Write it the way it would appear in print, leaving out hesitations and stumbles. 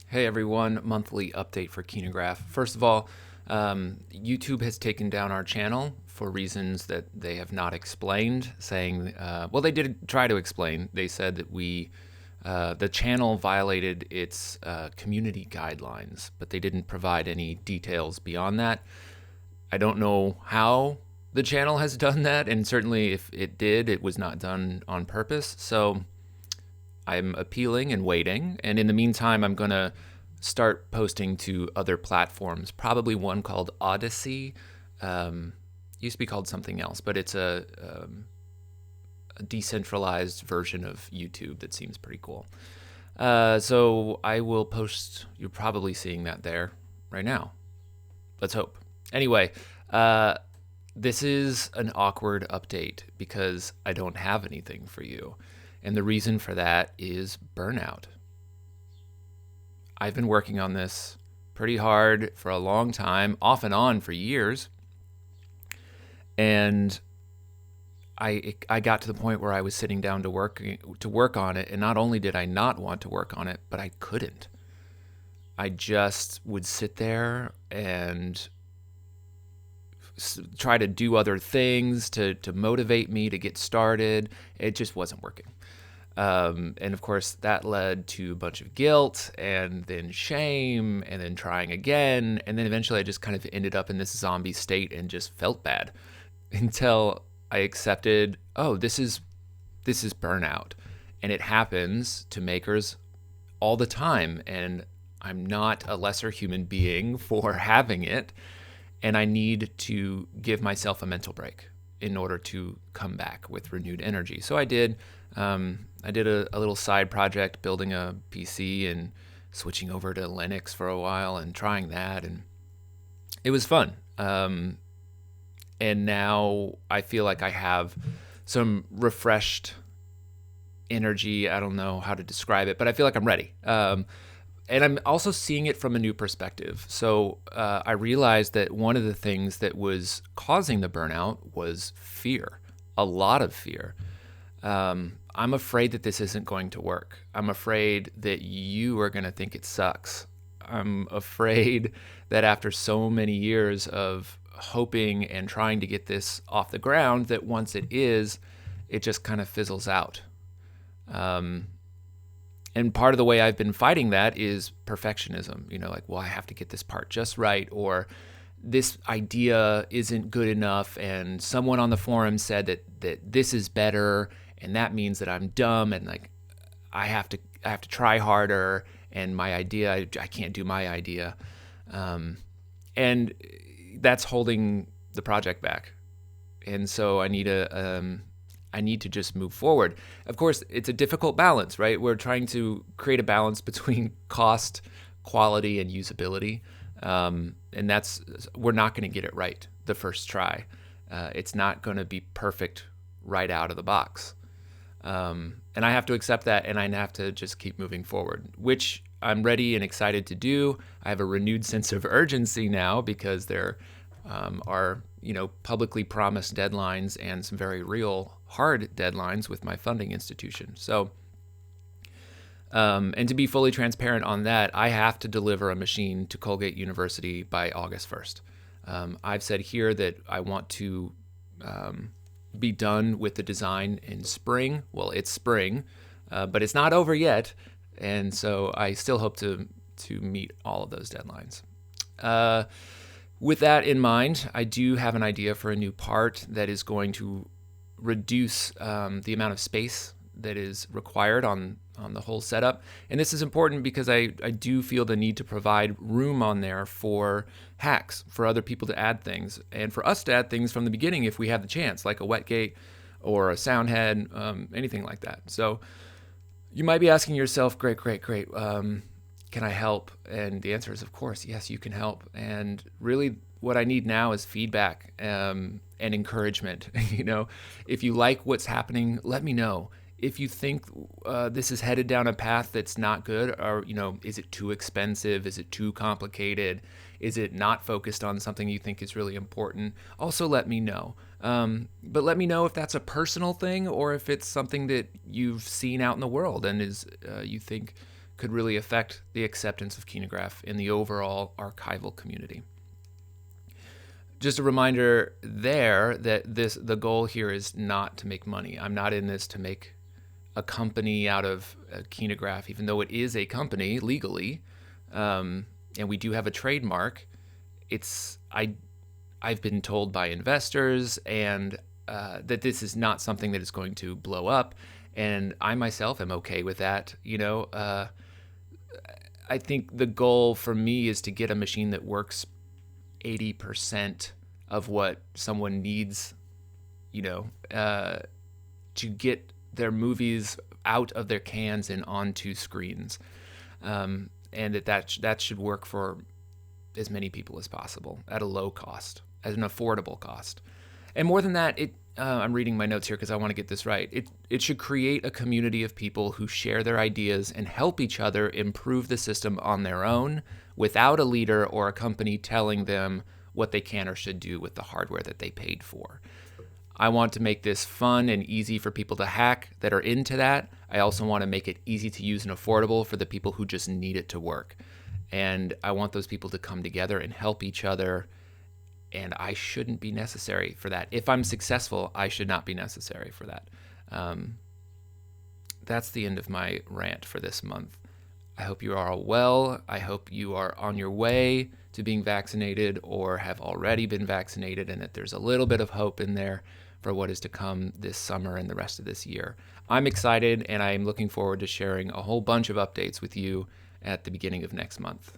Hey everyone, monthly update for Kinograph. First of all, YouTube has taken down our channel for reasons that they have not explained, saying, well, they did try to explain. They said that the channel violated its community guidelines, but they didn't provide any details beyond that. I don't know how the channel has done that, and certainly if it did, it was not done on purpose. So I'm appealing and waiting. And in the meantime, I'm going to start posting to other platforms, probably one called Odyssey. Used to be called something else, but it's a decentralized version of YouTube that seems pretty cool. So I will post, you're probably seeing that there right now. Let's hope. Anyway, this is an awkward update because I don't have anything for you. And the reason for that is burnout. I've been working on this pretty hard for a long time, off and on for years. And I got to the point where I was sitting down to work on it, and not only did I not want to work on it, but I couldn't. I just would sit there and try to do other things to motivate me to get started. It just wasn't working. And of course, that led to a bunch of guilt and then shame and then trying again. And then eventually I just kind of ended up in this zombie state and just felt bad until I accepted, oh, this is burnout. And it happens to makers all the time. And I'm not a lesser human being for having it. And I need to give myself a mental break in order to come back with renewed energy. So I did. I did a little side project building a PC and switching over to Linux for a while and trying that, and it was fun. And now I feel like I have some refreshed energy. I don't know how to describe it, but I feel like I'm ready. And I'm also seeing it from a new perspective. So I realized that one of the things that was causing the burnout was fear, a lot of fear. I'm afraid that this isn't going to work. I'm afraid that you are going to think it sucks. I'm afraid that after so many years of hoping and trying to get this off the ground, that once it is, it just kind of fizzles out. And part of the way I've been fighting that is perfectionism. Like, well, I have to get this part just right, or this idea isn't good enough, and someone on the forum said that this is better, and that means that I'm dumb, and like I have to try harder, and my idea, I can't do my idea, and that's holding the project back. And so I need to just move forward. Of course, it's a difficult balance, right? We're trying to create a balance between cost, quality, and usability. And we're not going to get it right the first try. It's not going to be perfect right out of the box. And I have to accept that, and I have to just keep moving forward, which I'm ready and excited to do. I have a renewed sense of urgency now because there are, publicly promised deadlines and some very real hard deadlines with my funding institution. So, and to be fully transparent on that, I have to deliver a machine to Colgate University by August 1st. I've said here that I want to be done with the design in spring. Well, it's spring, but it's not over yet. And so I still hope to meet all of those deadlines. With that in mind, I do have an idea for a new part that is going to reduce the amount of space that is required on the whole setup. And this is important because I do feel the need to provide room on there for hacks, for other people to add things, and for us to add things from the beginning if we have the chance, like a wet gate or a sound head, anything like that. So you might be asking yourself, great. Can I help? And the answer is, of course, yes, you can help. And really what I need now is feedback and encouragement. If you like what's happening, let me know. If you think this is headed down a path that's not good, or, is it too expensive? Is it too complicated? Is it not focused on something you think is really important? Also, let me know. But let me know if that's a personal thing or if it's something that you've seen out in the world and is you think could really affect the acceptance of Kinograph in the overall archival community. Just a reminder there that the goal here is not to make money. I'm not in this to make a company out of a Kinograph, even though it is a company legally, and we do have a trademark. I've been told by investors and that this is not something that is going to blow up, and I myself am okay with that. I think the goal for me is to get a machine that works 80% of what someone needs, to get their movies out of their cans and onto screens, and that should work for as many people as possible at a low cost, at an affordable cost. And more than that, I'm reading my notes here because I want to get this right. It should create a community of people who share their ideas and help each other improve the system on their own without a leader or a company telling them what they can or should do with the hardware that they paid for. I want to make this fun and easy for people to hack that are into that. I also want to make it easy to use and affordable for the people who just need it to work. And I want those people to come together and help each other. And I shouldn't be necessary for that. If I'm successful, I should not be necessary for that. That's the end of my rant for this month. I hope you are all well. I hope you are on your way to being vaccinated or have already been vaccinated, and that there's a little bit of hope in there for what is to come this summer and the rest of this year. I'm excited, and I'm looking forward to sharing a whole bunch of updates with you at the beginning of next month.